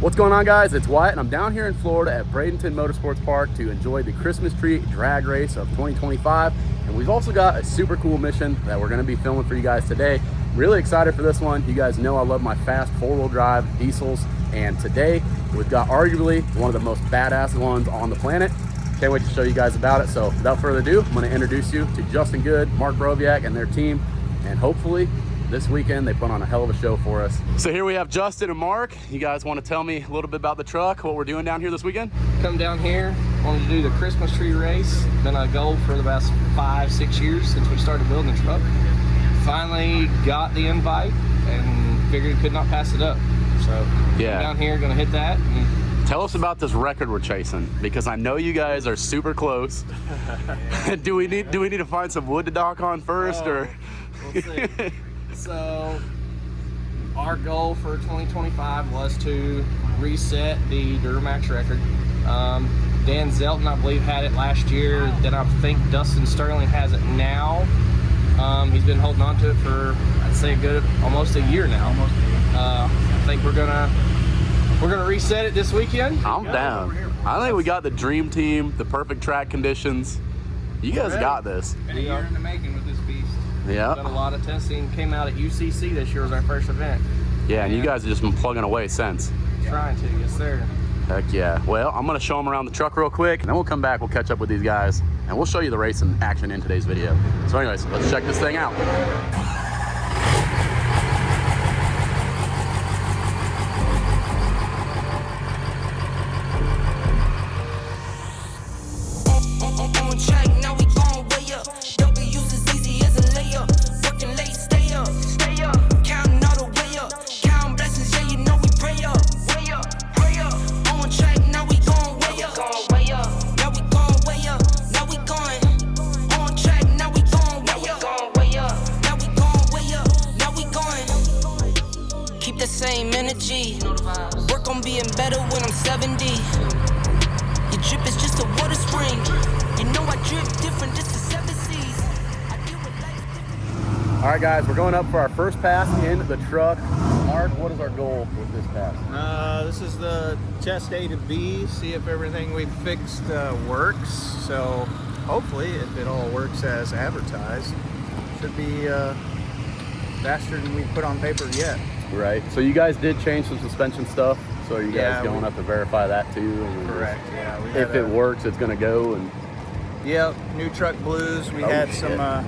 What's going on, guys? It's Wyatt and I'm down here in Florida at Bradenton Motorsports Park to enjoy the Christmas tree drag race of 2025. And we've also got a super cool mission that we're going to be filming for you guys today. Really excited for this one. You guys know I love my fast four-wheel drive diesels, and today we've got arguably one of the most badass ones on the planet. Can't wait to show you guys about it. So without further ado, I'm going to introduce you to Justin Good, Mark Broviak, and their team, and hopefully this weekend they put on a hell of a show for us. So here we have Justin and Mark. You guys want to tell me a little bit about the truck, what we're doing down here this weekend? Come down here, wanted to do the Christmas tree race. Been a goal for the past 5-6 years since we started building the truck. Finally got the invite and figured could not pass it up. So yeah, down here, gonna hit that. Tell us about this record we're chasing, because I know you guys are super close. do we need to find some wood to dock on first, or? We'll see. So our goal for 2025 was to reset the Duramax record. Dan Zelton, I believe, had it last year. Then I think Dustin Sterling has it now. He's been holding on to it for, I'd say, a good almost a year now. I think we're gonna reset it this weekend. I'm down. I think we got the dream team, the perfect track conditions. You guys got this. Been a year in the making with this beast. Yeah. Got a lot of testing. Came out at UCC this year, was our first event. Yeah, and you guys have just been plugging away since. Trying to, yes sir. Heck yeah. Well, I'm gonna show them around the truck real quick, and then we'll come back, we'll catch up with these guys, and we'll show you the race in action in today's video. So anyways, let's check this thing out. Same energy. Work on being better when I'm 70. Your drip is just a water spring. You know I drip different, just the 7 seas. All right, guys, we're going up for our first pass in the truck. Mark, what is our goal with this pass? This is the test A to B, see if everything we fixed works. So hopefully, if it all works as advertised, should be faster than we put on paper yet. Right. So you guys did change some suspension stuff. So are you guys going up to verify that too? Correct. Yeah. If it works, it's going to go. And yep. New truck blues. We had some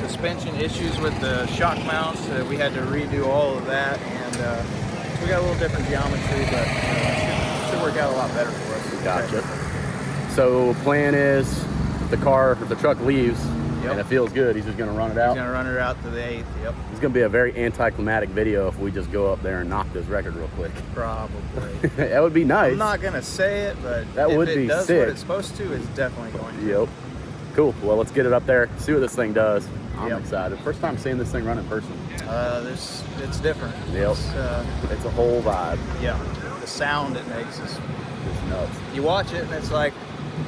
suspension issues with the shock mounts. We had to redo all of that, and so we got a little different geometry, but should work out a lot better for us. Gotcha. So plan is, if the truck leaves, and it feels good, he's just going to run it out? He's going to run it out to the 8th, yep. It's going to be a very anticlimactic video if we just go up there and knock this record real quick. Probably. That would be nice. I'm not going to say it, but that would if be it does sick. what it's supposed to, it's definitely going to. Yep. Cool. Well, let's get it up there, see what this thing does. I'm excited. First time seeing this thing run in person. It's different. Yep. It's a whole vibe. Yeah. The sound it makes is it's nuts. You watch it and it's like,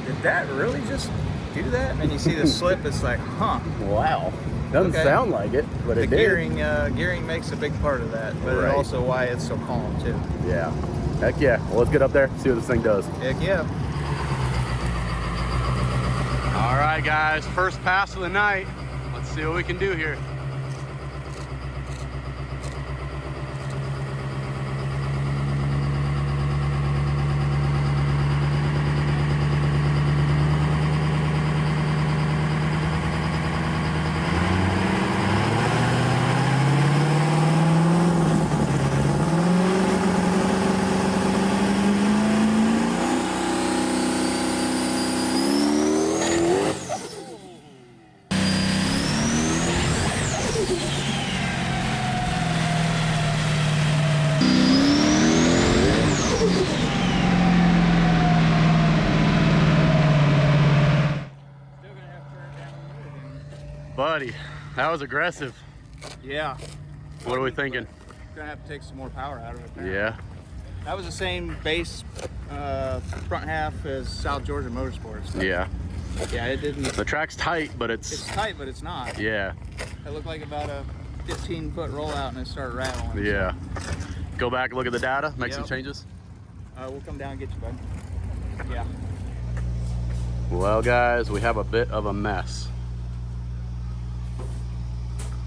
did that really just do that? And then you see the slip, it's like, huh. Wow. Doesn't sound like it, but it did. Gearing makes a big part of that, but it's also why it's so calm too. Yeah. Heck yeah. Well, let's get up there, see what this thing does. Heck yeah. All right, guys. First pass of the night. Let's see what we can do here. Buddy, that was aggressive. Yeah. What are we thinking? Gonna have to take some more power out of it. Apparently. Yeah. That was the same base front half as South Georgia Motorsports. So. Yeah. Yeah, it didn't. The track's tight, but it's tight, but it's not. Yeah. It looked like about a 15-foot rollout and it started rattling. Yeah. go back and look at the data, make some Yep. changes. We'll come down and get you, bud. Yeah. Well, guys, we have a bit of a mess.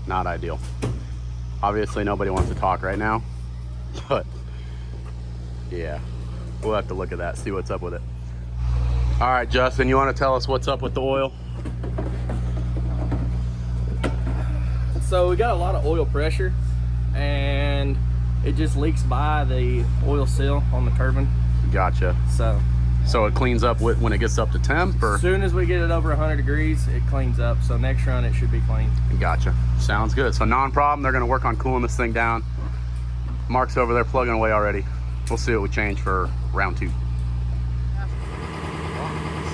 Not ideal. Obviously, nobody wants to talk right now, but yeah, we'll have to look at that, see what's up with it. All right, Justin, you want to tell us what's up with the oil? So we got a lot of oil pressure, and it just leaks by the oil seal on the turbine. Gotcha. So it cleans up when it gets up to temp, or? As soon as we get it over 100 degrees, it cleans up. So next run, it should be clean. Gotcha. Sounds good. So non-problem. They're going to work on cooling this thing down. Mark's over there plugging away already. We'll see what we change for round 2.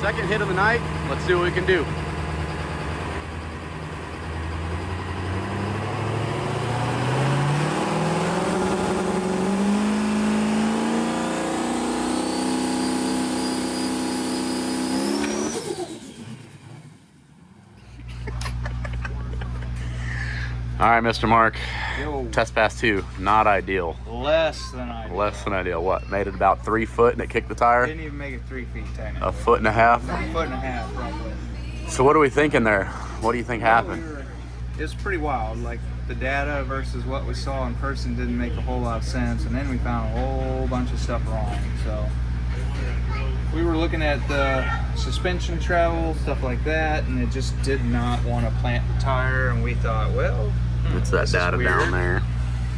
Second hit of the night. Let's see what we can do. All right, Mr. Mark. Yo. Test pass 2, not ideal. Less than ideal. Less than ideal. What? Made it about 3 foot and it kicked the tire? Didn't even make it 3 feet technically. A foot and a half? A foot and a half, roughly. So what are we thinking there? What do you think happened? It's pretty wild. Like, the data versus what we saw in person didn't make a whole lot of sense, and then we found a whole bunch of stuff wrong. So we were looking at the suspension travel, stuff like that, and it just did not want to plant the tire, and we thought, well, It's that this is data down weird. there.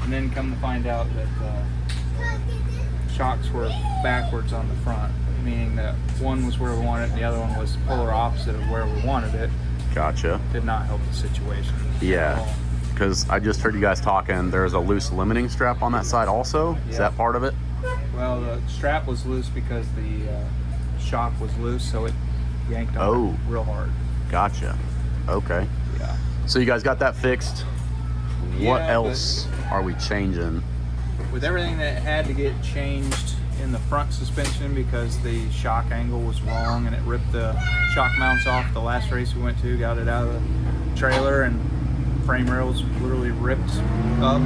And then come to find out that the shocks were backwards on the front, meaning that one was where we wanted it and the other one was polar opposite of where we wanted it. Gotcha. Did not help the situation. Yeah, because I just heard you guys talking. There's a loose limiting strap on that side also. Is Yeah. that part of it? Well, the strap was loose because the shock was loose, so it yanked on it real hard. Gotcha. Okay. Yeah. So you guys got that fixed. What Yeah, else are we changing? With everything that had to get changed in the front suspension because the shock angle was wrong and it ripped the shock mounts off the last race we went to, got it out of the trailer, and frame rails literally ripped up.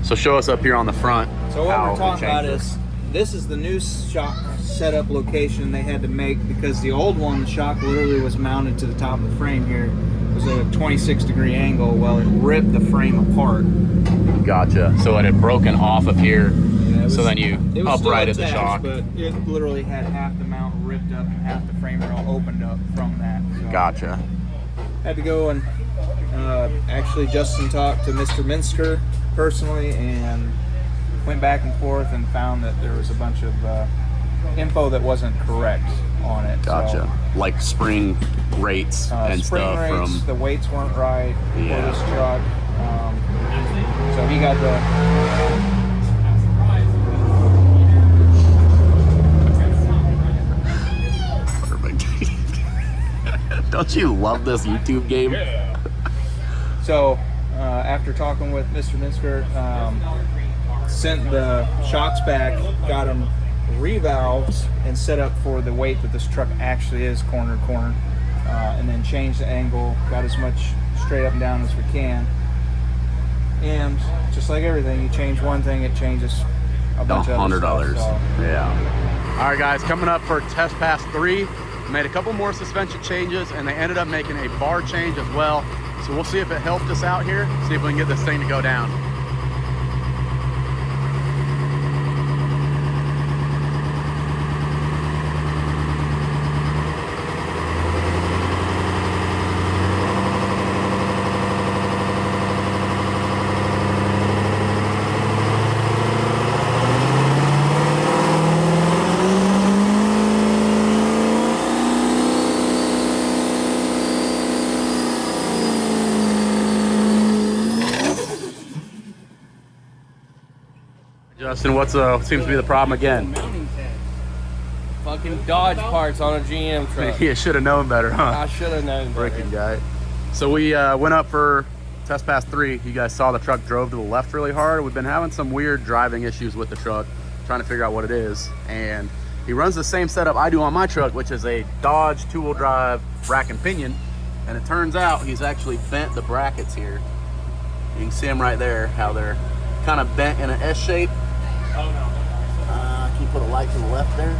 So show us up here on the front. So what how we're we talking about changed is this is the new shock setup location they had to make because the old one, the shock literally was mounted to the top of the frame here. It was at a 26-degree angle. Well, it ripped the frame apart. it. Gotcha. So it had broken off of here. Yeah, So then you it was still uprighted the attached, shock. but it literally had half the mount ripped up and half the frame rail opened up from that. So Gotcha. had to go and actually Justin talked to Mr. Minsker personally and went back and forth and found that there was a bunch of info that wasn't correct on it. Gotcha. So, Like spring rates and spring stuff rates, from. the weights weren't right Yeah. for this truck. So he got the Perfect. Don't you love this YouTube game? So, after talking with Mr. Minsker, sent the shocks back, got them revalved and set up for the weight that this truck actually is, corner to corner, and then changed the angle, got as much straight up and down as we can. And just like everything, you change one thing, it changes a bunch of other $100. stuff, so. Yeah. All right, guys, coming up for test pass 3. Made a couple more suspension changes, and they ended up making a bar change as well. So we'll see if it helped us out here, see if we can get this thing to go down. Justin, what's seems to be the problem again? Fucking Dodge parts on a GM truck. You should have known better, huh? I should have known better. Freaking guy. So we went up for test pass 3. You guys saw the truck drove to the left really hard. We've been having some weird driving issues with the truck, trying to figure out what it is. And he runs the same setup I do on my truck, which is a Dodge 2-wheel drive rack and pinion. And it turns out he's actually bent the brackets here. You can see them right there, how they're kind of bent in an S shape. Can you put a light to the left there?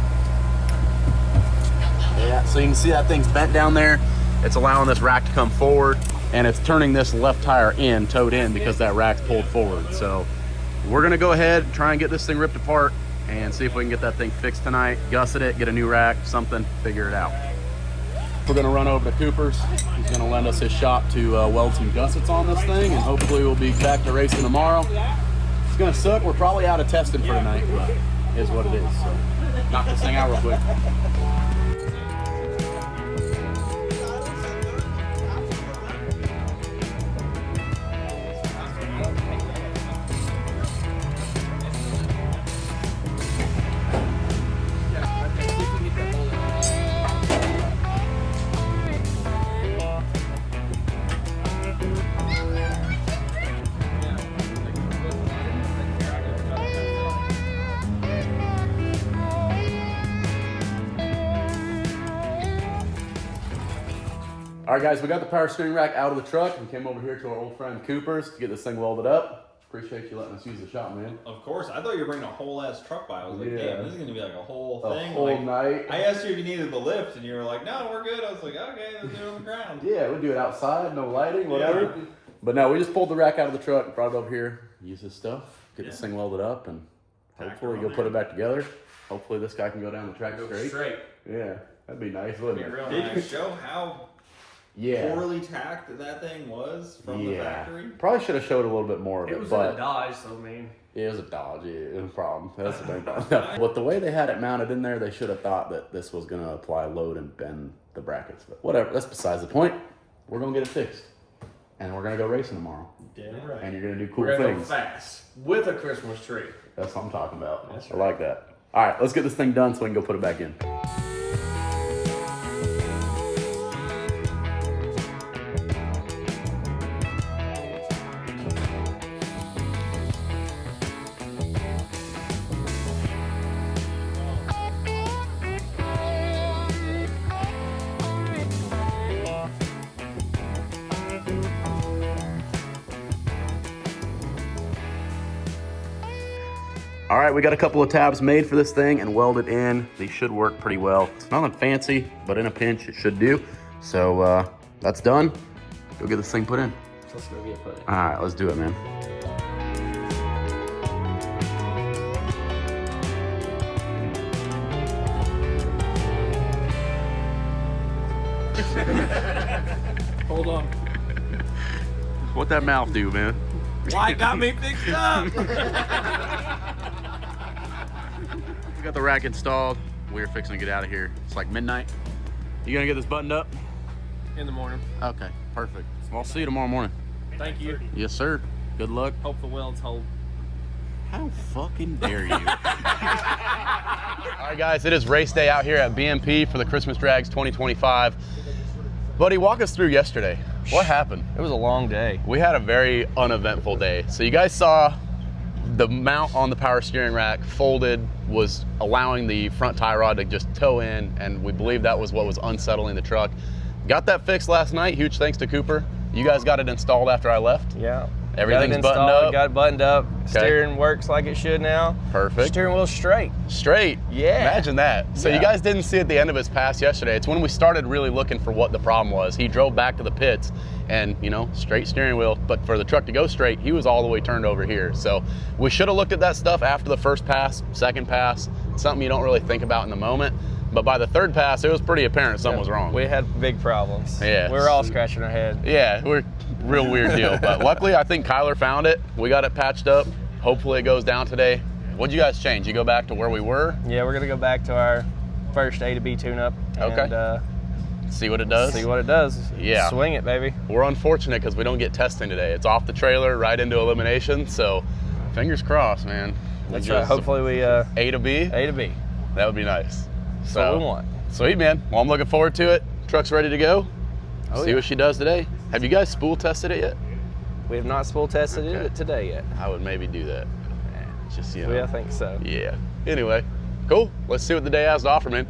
Yeah, so you can see that thing's bent down there. It's allowing this rack to come forward, and it's turning this left tire in, towed in, because that rack's pulled forward. So we're gonna go ahead, try and get this thing ripped apart, and see if we can get that thing fixed tonight, gusset it, get a new rack, something, figure it out. We're gonna run over to Cooper's. He's gonna lend us his shop to weld some gussets on this thing, and hopefully we'll be back to racing tomorrow. It's gonna suck. We're probably out of testing for tonight, but it is what it is. So knock this thing out real quick. All right, guys, we got the power steering rack out of the truck and came over here to our old friend Cooper's to get this thing welded up. Appreciate you letting us use the shop, man. Of course. I thought you were bringing a whole ass truck by. I was like, Yeah. damn, this is gonna be like a whole thing. A whole like, night. I asked you if you needed the lift, and you were like, no, we're good. I was like, okay, let's do it on the ground. Yeah, we'll do it outside, no lighting, whatever. Yeah. But no, we just pulled the rack out of the truck and brought it over here, use this stuff, get this thing welded up, and hopefully go put it back together. Hopefully this guy can go down the track straight. Straight. Yeah, that'd be nice, wouldn't it? Real Did you show how poorly tacked that thing was from the factory? Probably should have showed a little bit more of it. It was but in a Dodge, so I mean. Yeah, it was a Dodge, no problem. That's the main problem. But the way they had it mounted in there, they should have thought that this was going to apply load and bend the brackets. But whatever, that's besides the point. We're going to get it fixed. And we're going to go racing tomorrow. Damn right. And you're going to do cool We're gonna things. go fast with a Christmas tree. That's what I'm talking about. That's I like that. All right, let's get this thing done so we can go put it back in. All right, we got a couple of tabs made for this thing and welded in. These should work pretty well. It's nothing fancy, but in a pinch, it should do. So that's done. Go get this thing put in. Let's go get put in. All right, let's do it, man. Hold on. What that mouth do, man? Why got me fixed up? We got the rack installed. We're fixing to get out of here. It's like midnight. You gonna get this buttoned up? In the morning. Okay, perfect. Well, I'll see you tomorrow morning. Thank you. Yes, sir. Good luck. Hope the welds hold. How fucking dare you? All right, guys, it is race day out here at BMP for the Christmas Drags 2025. Buddy, walk us through yesterday. What happened? It was a long day. We had a very uneventful day. So you guys saw the mount on the power steering rack folded, was allowing the front tie rod to just tow in, and we believe that was what was unsettling the truck. Got that fixed last night, huge thanks to Cooper. You guys got it installed after I left? Yeah. Everything's buttoned up? Got it buttoned up. Okay. Steering works like it should now. Perfect. Steering wheel's straight. Straight? Yeah. Imagine that. So you guys didn't see at the end of his pass yesterday. It's when we started really looking for what the problem was. He drove back to the pits and, you know, straight steering wheel, but for the truck to go straight, he was all the way turned over here. So we should have looked at that stuff after the first pass, second pass, something you don't really think about in the moment. But by the third pass, it was pretty apparent something was wrong. We had big problems. Yeah. We were all scratching our head. Yeah, we're real weird deal. But luckily, I think Kyler found it. We got it patched up. Hopefully it goes down today. What'd you guys change? You go back to where we were? Yeah, we're gonna go back to our first A to B tune-up. Okay. See what it does? See what it does. Yeah. Swing it, baby. We're unfortunate because we don't get testing today. It's off the trailer, right into elimination. So fingers crossed, man. That's right. Hopefully we A to B? A to B. That would be nice. That's what we want. Sweet, man. Well, I'm looking forward to it. Truck's ready to go. Oh, See what she does today. Have you guys spool tested it yet? We have not spool tested it today yet. I would maybe do that. Just, you know. Yeah, I think so. Yeah. Anyway, cool. Let's see what the day has to offer, man.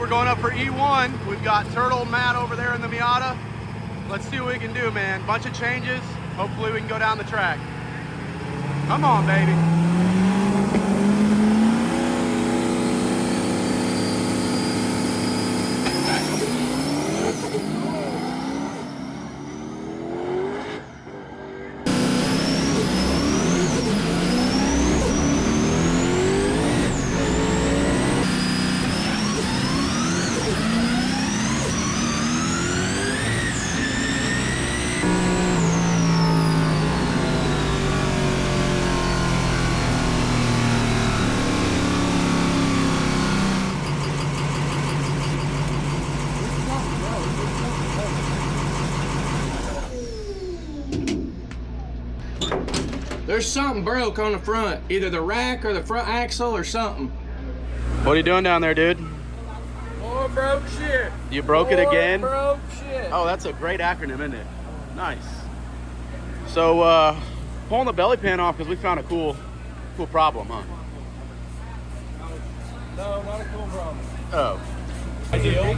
we're going up for E1. We've got Turtle and Matt over there in the Miata. Let's see what we can do, man. Bunch of changes. Hopefully we can go down the track. Come on, baby. There's something broke on the front, either the rack or the front axle or something. What are you doing down there, dude? More broke shit. You broke it again? Broke shit. Oh, that's a great acronym, isn't it? Nice. So, pulling the belly pan off because we found a cool problem, huh? No, not a cool problem. Oh.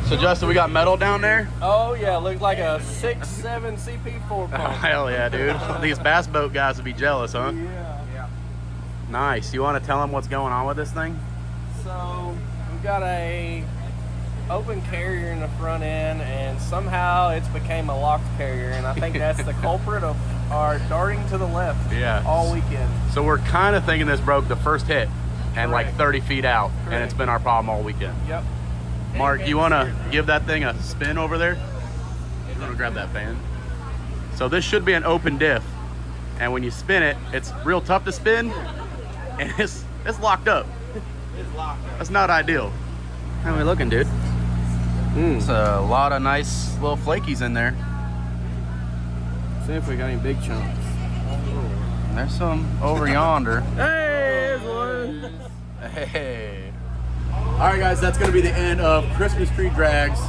So, Justin, we got metal down there? Oh yeah, looked like a 6.7 CP4 Oh, pump. hell yeah, dude. These bass boat guys would be jealous, huh? Yeah. Nice. You want to tell them what's going on with this thing? So we've got a open carrier in the front end, and somehow it's became a locked carrier, and I think that's the culprit of our darting to the left all weekend. So we're kind of thinking this broke the first hit and like 30 feet out, and it's been our problem all weekend. Yep. Mark, you want to give that thing a spin over there? I'm going to grab that fan. So this should be an open diff, and when you spin it, it's real tough to spin, and it's locked up. It's locked up. That's not ideal. How are we looking, dude? It's a lot of nice little flakies in there. See if we got any big chunks. There's some over yonder. Hey, there's one. Hey. All right, guys, that's going to be the end of Christmas tree drags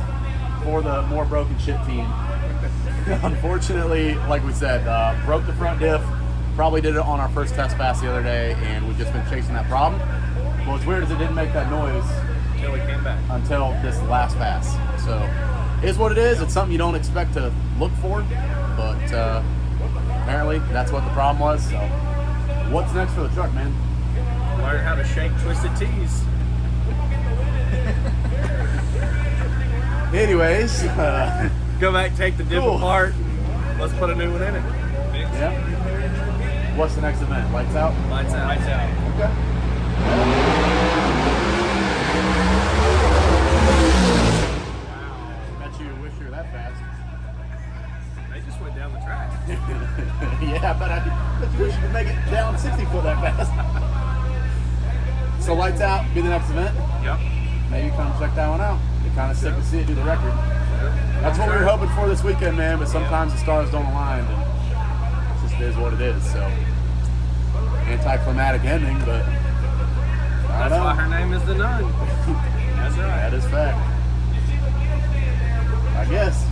for the More Broken Shit team. Unfortunately, like we said, broke the front diff. Probably did it on our first test pass the other day, and we've just been chasing that problem. What's weird is it didn't make that noise Until we came back. until this last pass. So, it is what it is. It's something you don't expect to look for, but apparently that's what the problem was. So, what's next for the truck, man? Learn how to shake twisted tees. Anyways, Go back, take the diff apart. Let's put a new one in it. yeah. What's the next event? Lights out? Lights out. Lights out. Okay. Bet you wish you were that fast. They just went down the track. Yeah, but you wish you could make it down 60 foot that fast. So lights out, be the next event. Yep. Maybe come check that one out. It's kind of sick to see it do the record. That's what we were hoping for this weekend, man, but sometimes the stars don't align, and it just is what it is. So, anticlimactic ending, but I don't know. That's why her name is the NUN. That's right. That is fact. I guess.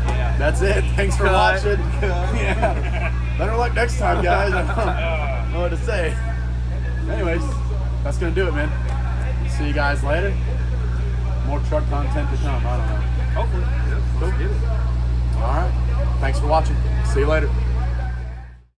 Yeah. That's it. Thanks for Cut. watching. Yeah. Better luck next time, guys. I don't know what to say. Anyways, that's going to do it, man. See you guys later. More truck content to come. I don't know. Hopefully. Yep. Cool. All right. Thanks for watching. See you later.